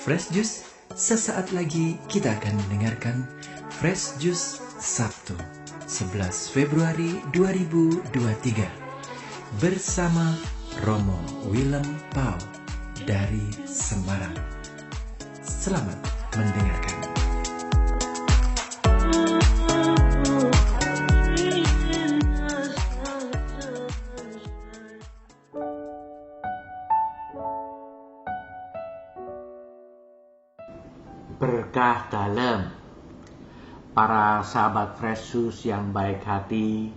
Fresh Juice, sesaat lagi kita akan mendengarkan Fresh Juice Sabtu 11 Februari 2023 bersama Romo Willem Pau dari Semarang. Selamat mendengarkan. Berkah dalam. Para sahabat Fresh Juice yang baik hati,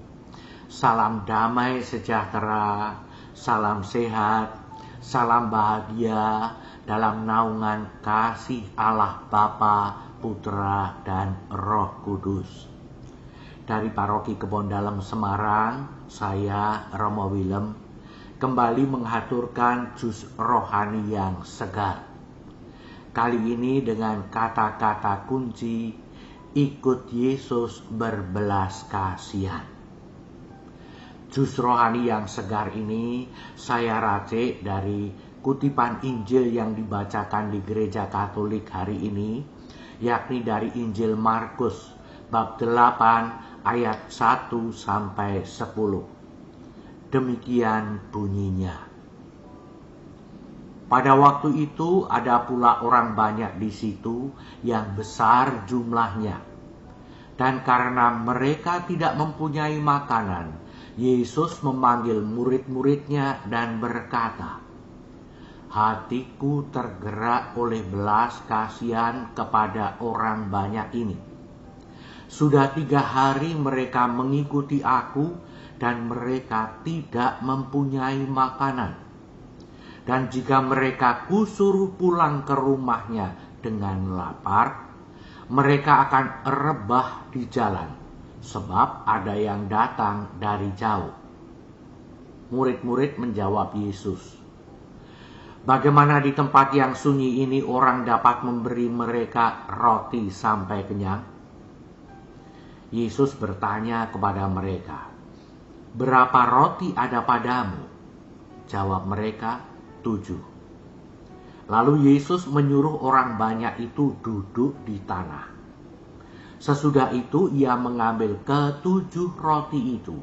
salam damai sejahtera, salam sehat, salam bahagia dalam naungan kasih Allah Bapa, Putra, dan Roh Kudus. Dari Paroki Kebon Dalem Semarang, saya Romo Willem kembali mengaturkan jus rohani yang segar. Kali ini dengan kata-kata kunci, ikut Yesus berbelas kasihan. Jus rohani yang segar ini saya racik dari kutipan Injil yang dibacakan di Gereja Katolik hari ini, yakni dari Injil Markus bab 8 ayat 1 sampai 10. Demikian bunyinya. Pada waktu itu ada pula orang banyak di situ yang besar jumlahnya. Dan karena mereka tidak mempunyai makanan, Yesus memanggil murid-muridnya dan berkata, "Hatiku tergerak oleh belas kasihan kepada orang banyak ini. Sudah 3 hari mereka mengikuti aku dan mereka tidak mempunyai makanan. Dan jika mereka kusuruh pulang ke rumahnya dengan lapar, mereka akan rebah di jalan, sebab ada yang datang dari jauh." Murid-murid menjawab Yesus, "Bagaimana di tempat yang sunyi ini orang dapat memberi mereka roti sampai kenyang?" Yesus bertanya kepada mereka, "Berapa roti ada padamu?" Jawab mereka, 7. Lalu Yesus menyuruh orang banyak itu duduk di tanah. Sesudah itu ia mengambil ke-7 roti itu,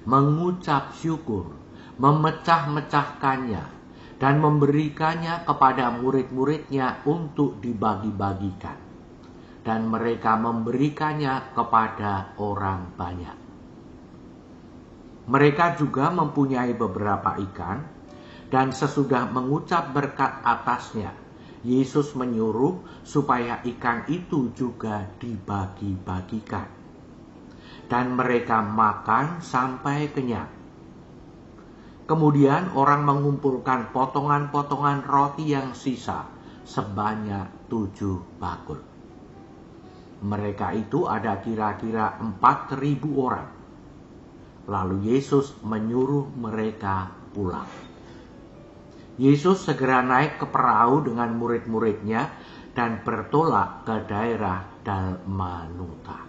mengucap syukur, memecah-mecahkannya, dan memberikannya kepada murid-muridnya untuk dibagi-bagikan. Dan mereka memberikannya kepada orang banyak. Mereka juga mempunyai beberapa ikan, dan sesudah mengucap berkat atasnya, Yesus menyuruh supaya ikan itu juga dibagi-bagikan. Dan mereka makan sampai kenyang. Kemudian orang mengumpulkan potongan-potongan roti yang sisa sebanyak 7 bakul. Mereka itu ada kira-kira 4.000 orang. Lalu Yesus menyuruh mereka pulang. Yesus segera naik ke perahu dengan murid-muridnya dan bertolak ke daerah Dalmanuta.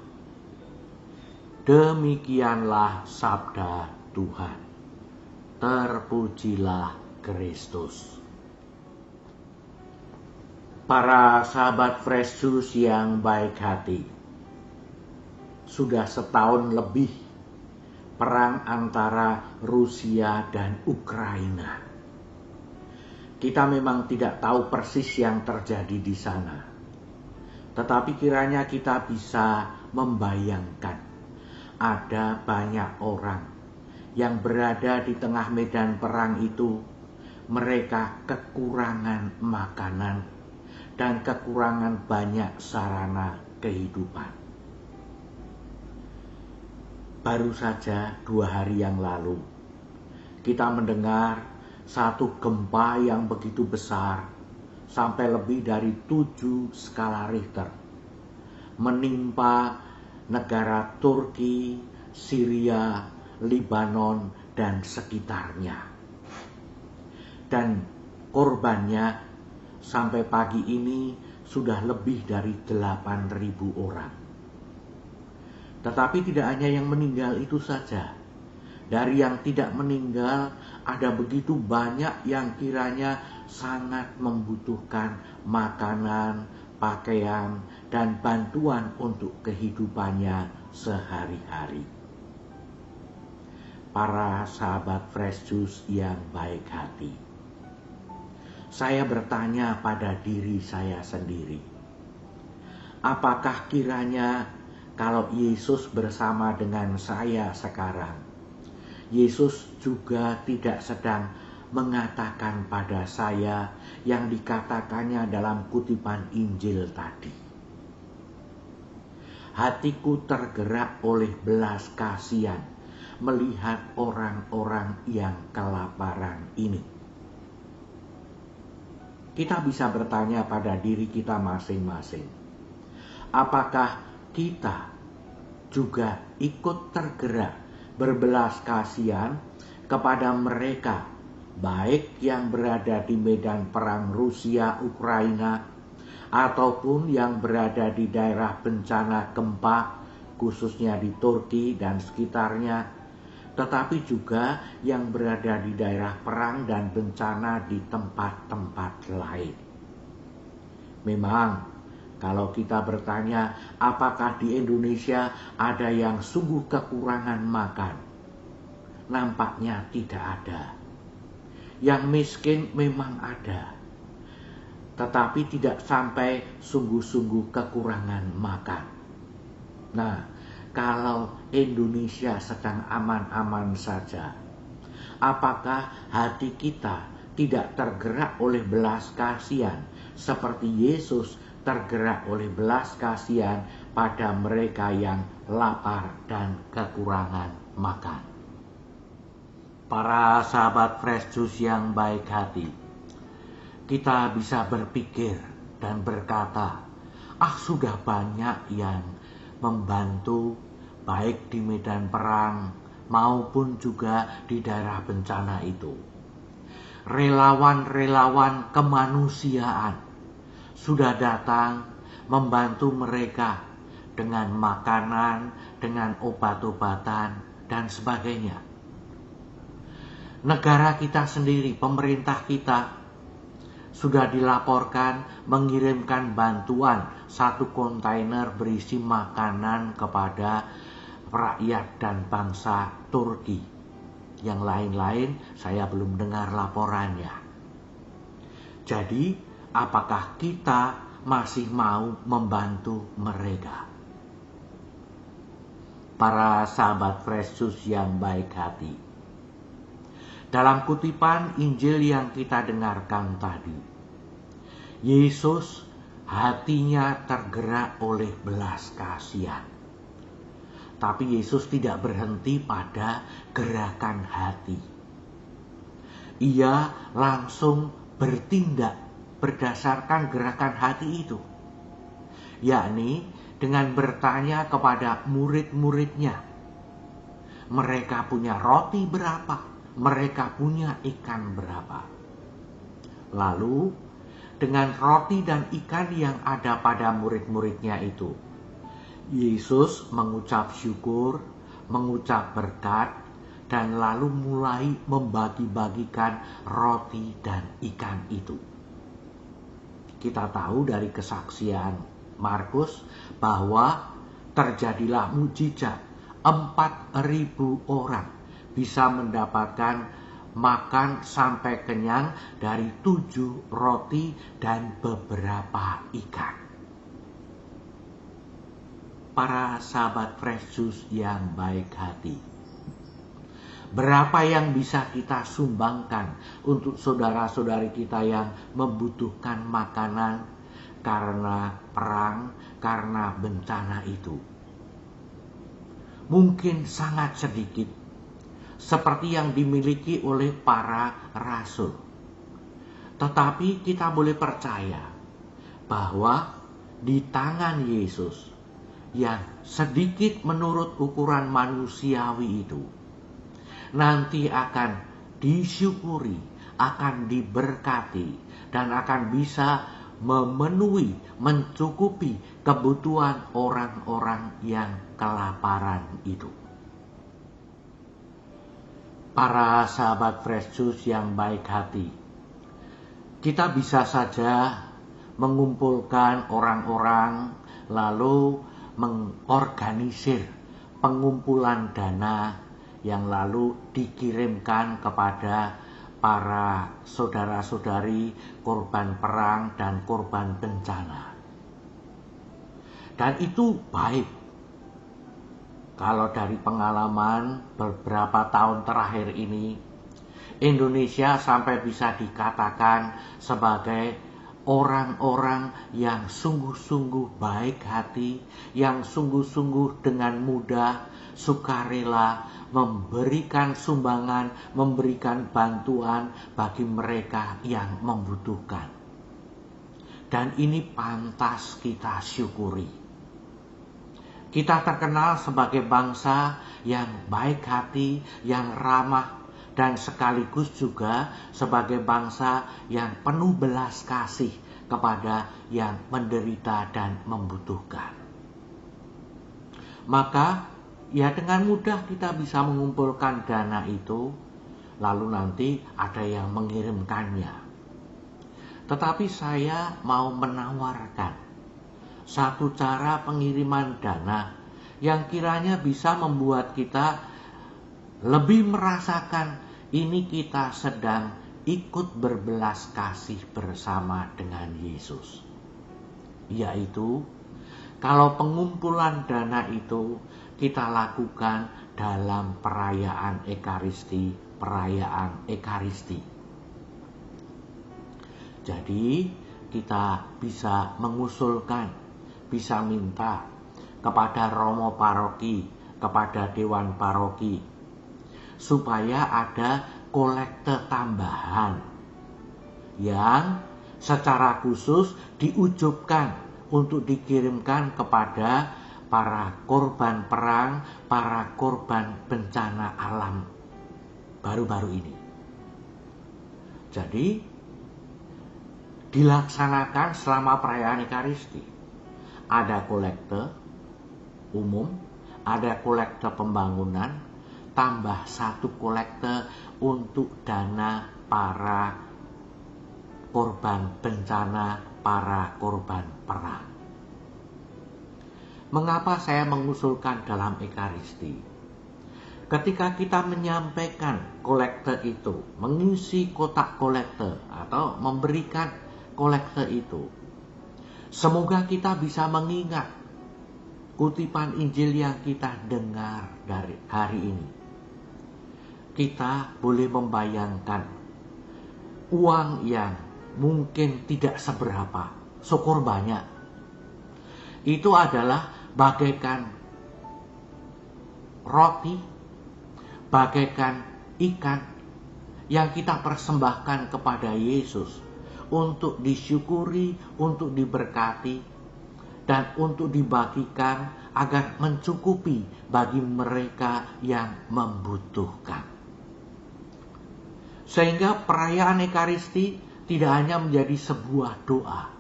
Demikianlah sabda Tuhan. Terpujilah Kristus. Para sahabat Fresh Juice yang baik hati, sudah setahun lebih perang antara Rusia dan Ukraina. Kita memang tidak tahu persis yang terjadi di sana. Tetapi kiranya kita bisa membayangkan ada banyak orang yang berada di tengah medan perang itu. Mereka kekurangan makanan dan kekurangan banyak sarana kehidupan. Baru saja 2 hari yang lalu kita mendengar satu gempa yang begitu besar, sampai lebih dari 7 skala Richter, menimpa negara Turki, Syria, Lebanon, dan sekitarnya. Dan korbannya sampai pagi ini sudah lebih dari 8.000 orang. Tetapi tidak hanya yang meninggal itu saja. Dari yang tidak meninggal, ada begitu banyak yang kiranya sangat membutuhkan makanan, pakaian, dan bantuan untuk kehidupannya sehari-hari. Para sahabat Fresh Juice yang baik hati, saya bertanya pada diri saya sendiri, apakah kiranya kalau Yesus bersama dengan saya sekarang, Yesus juga tidak sedang mengatakan pada saya yang dikatakannya dalam kutipan Injil tadi. Hatiku tergerak oleh belas kasihan melihat orang-orang yang kelaparan ini. Kita bisa bertanya pada diri kita masing-masing, apakah kita juga ikut tergerak berbelas kasihan kepada mereka, baik yang berada di medan perang Rusia-Ukraina ataupun yang berada di daerah bencana gempa, khususnya di Turki dan sekitarnya, tetapi juga yang berada di daerah perang dan bencana di tempat-tempat lain. Memang, kalau kita bertanya apakah di Indonesia ada yang sungguh kekurangan makan, nampaknya tidak ada. Yang miskin memang ada, tetapi tidak sampai sungguh-sungguh kekurangan makan. Nah, kalau Indonesia sedang aman-aman saja, apakah hati kita tidak tergerak oleh belas kasihan seperti Yesus tergerak oleh belas kasihan pada mereka yang lapar dan kekurangan makan? Para sahabat Fresh Juice yang baik hati, kita bisa berpikir dan berkata, sudah banyak yang membantu baik di medan perang maupun juga di daerah bencana itu. Relawan-relawan kemanusiaan sudah datang membantu mereka dengan makanan, dengan obat-obatan, dan sebagainya. Negara kita sendiri, pemerintah kita, sudah dilaporkan mengirimkan bantuan 1 kontainer berisi makanan kepada rakyat dan bangsa Turki. Yang lain-lain saya belum dengar laporannya. Jadi, apakah kita masih mau membantu mereka? Para sahabat Fresh Juice yang baik hati, dalam kutipan Injil yang kita dengarkan tadi, Yesus hatinya tergerak oleh belas kasihan. Tapi Yesus tidak berhenti pada gerakan hati. Ia langsung bertindak berdasarkan gerakan hati itu, yakni dengan bertanya kepada murid-muridnya, mereka punya roti berapa? Mereka punya ikan berapa? Lalu dengan roti dan ikan yang ada pada murid-muridnya itu, Yesus mengucap syukur, mengucap berkat, dan lalu mulai membagi-bagikan roti dan ikan itu. Kita tahu dari kesaksian Markus bahwa terjadilah mujizat, 4.000 orang bisa mendapatkan makan sampai kenyang dari 7 roti dan beberapa ikan. Para sahabat Fresh Juice yang baik hati, berapa yang bisa kita sumbangkan untuk saudara-saudari kita yang membutuhkan makanan karena perang, karena bencana itu? Mungkin sangat sedikit, seperti yang dimiliki oleh para rasul. Tetapi kita boleh percaya bahwa di tangan Yesus yang sedikit menurut ukuran manusiawi itu, nanti akan disyukuri, akan diberkati, dan akan bisa memenuhi, mencukupi kebutuhan orang-orang yang kelaparan itu. para sahabat Fresh Juice yang baik hati, kita bisa saja mengumpulkan orang-orang lalu mengorganisir pengumpulan dana yang lalu dikirimkan kepada para saudara-saudari korban perang dan korban bencana. Dan itu baik. Kalau dari pengalaman beberapa tahun terakhir ini, Indonesia sampai bisa dikatakan sebagai orang-orang yang sungguh-sungguh baik hati, yang sungguh-sungguh dengan mudah, sukarela, memberikan sumbangan, memberikan bantuan bagi mereka yang membutuhkan. Dan ini pantas kita syukuri. Kita terkenal sebagai bangsa yang baik hati, yang ramah, dan sekaligus juga sebagai bangsa yang penuh belas kasih kepada yang menderita dan membutuhkan. Maka ya dengan mudah kita bisa mengumpulkan dana itu, lalu nanti ada yang mengirimkannya. Tetapi saya mau menawarkan satu cara pengiriman dana yang kiranya bisa membuat kita lebih merasakan ini kita sedang ikut berbelas kasih bersama dengan Yesus. Yaitu, kalau pengumpulan dana itu kita lakukan dalam perayaan Ekaristi. Jadi, kita bisa mengusulkan, bisa minta kepada romo paroki, kepada dewan paroki, supaya ada kolekte tambahan yang secara khusus diujubkan untuk dikirimkan kepada para korban perang, para korban bencana alam baru-baru ini. Jadi dilaksanakan selama perayaan Ekaristi. Ada kolekte umum, ada kolekte pembangunan, tambah satu kolekte untuk dana para korban bencana, para korban perang. Mengapa saya mengusulkan dalam Ekaristi? Ketika kita menyampaikan kolekte itu, mengisi kotak kolekte atau memberikan kolekte itu, semoga kita bisa mengingat kutipan Injil yang kita dengar dari hari ini. Kita boleh membayangkan uang yang mungkin tidak seberapa, syukur banyak. Itu adalah bagaikan roti, bagaikan ikan yang kita persembahkan kepada Yesus untuk disyukuri, untuk diberkati, dan untuk dibagikan agar mencukupi bagi mereka yang membutuhkan. Sehingga perayaan Ekaristi tidak hanya menjadi sebuah doa,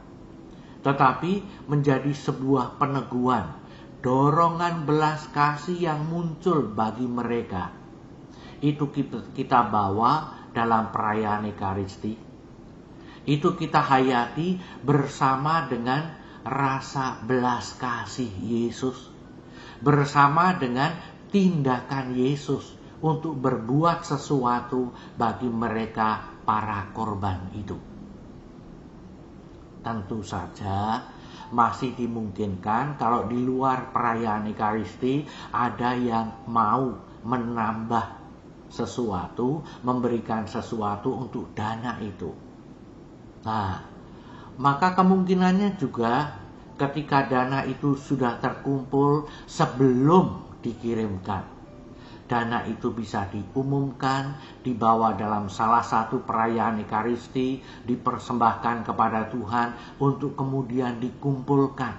tetapi menjadi sebuah peneguhan, dorongan belas kasih yang muncul bagi mereka. Itu kita bawa dalam perayaan Ekaristi. Itu kita hayati bersama dengan rasa belas kasih Yesus, bersama dengan tindakan Yesus untuk berbuat sesuatu bagi mereka para korban itu. Tentu saja masih dimungkinkan kalau di luar perayaan Ekaristi ada yang mau menambah sesuatu, memberikan sesuatu untuk dana itu. Nah, maka kemungkinannya juga ketika dana itu sudah terkumpul sebelum dikirimkan, dana itu bisa diumumkan, dibawa dalam salah satu perayaan Ekaristi, dipersembahkan kepada Tuhan untuk kemudian dikumpulkan.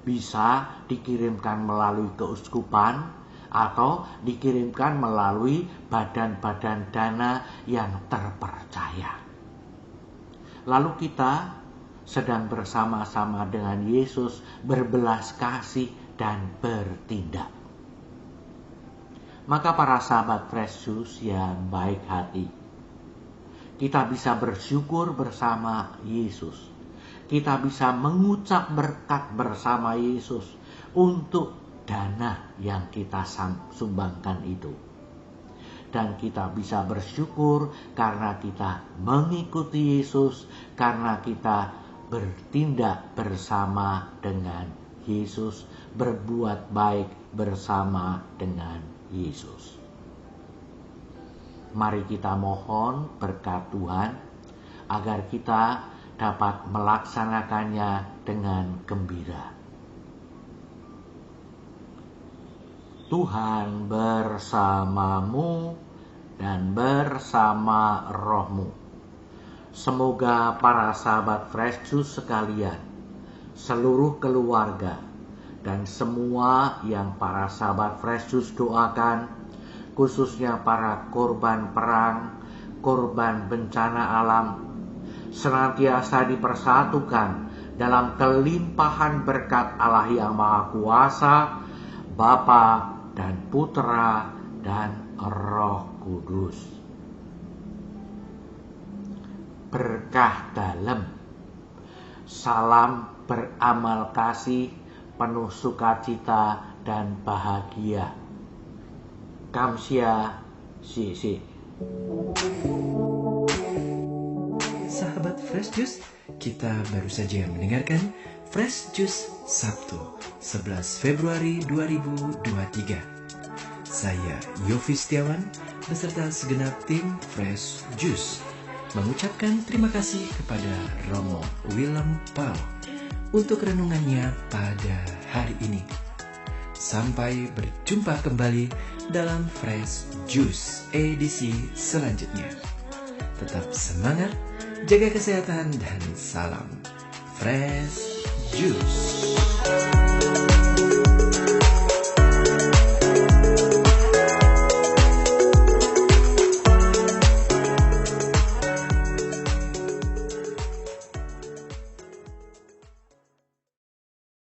Bisa dikirimkan melalui keuskupan atau dikirimkan melalui badan-badan dana yang terpercaya. Lalu kita sedang bersama-sama dengan Yesus berbelas kasih dan bertindak. Maka para sahabat Fresh Juice yang baik hati, kita bisa bersyukur bersama Yesus. Kita bisa mengucap berkat bersama Yesus untuk dana yang kita sumbangkan itu. Dan kita bisa bersyukur karena kita mengikuti Yesus, karena kita bertindak bersama dengan Yesus, berbuat baik bersama dengan Yesus. Mari kita mohon berkat Tuhan agar kita dapat melaksanakannya dengan gembira. Tuhan bersamamu dan bersama rohmu. Semoga para sahabat Fresh Juice sekalian, seluruh keluarga, dan semua yang para sahabat Fresh Juice doakan, khususnya para korban perang, korban bencana alam, senantiasa dipersatukan dalam kelimpahan berkat Allah yang Maha Kuasa, Bapa dan Putra dan Roh Kudus. Berkah dalam, salam beramal kasih, penuh sukacita dan bahagia. Kamsia, si. Sahabat Fresh Juice, kita baru saja mendengarkan Fresh Juice Sabtu 11 Februari 2023. Saya Yofi Setiawan beserta segenap tim Fresh Juice mengucapkan terima kasih kepada Romo Willem Paul untuk renungannya pada hari ini. Sampai berjumpa kembali dalam Fresh Juice edisi selanjutnya. Tetap semangat, jaga kesehatan, dan salam Fresh Juice.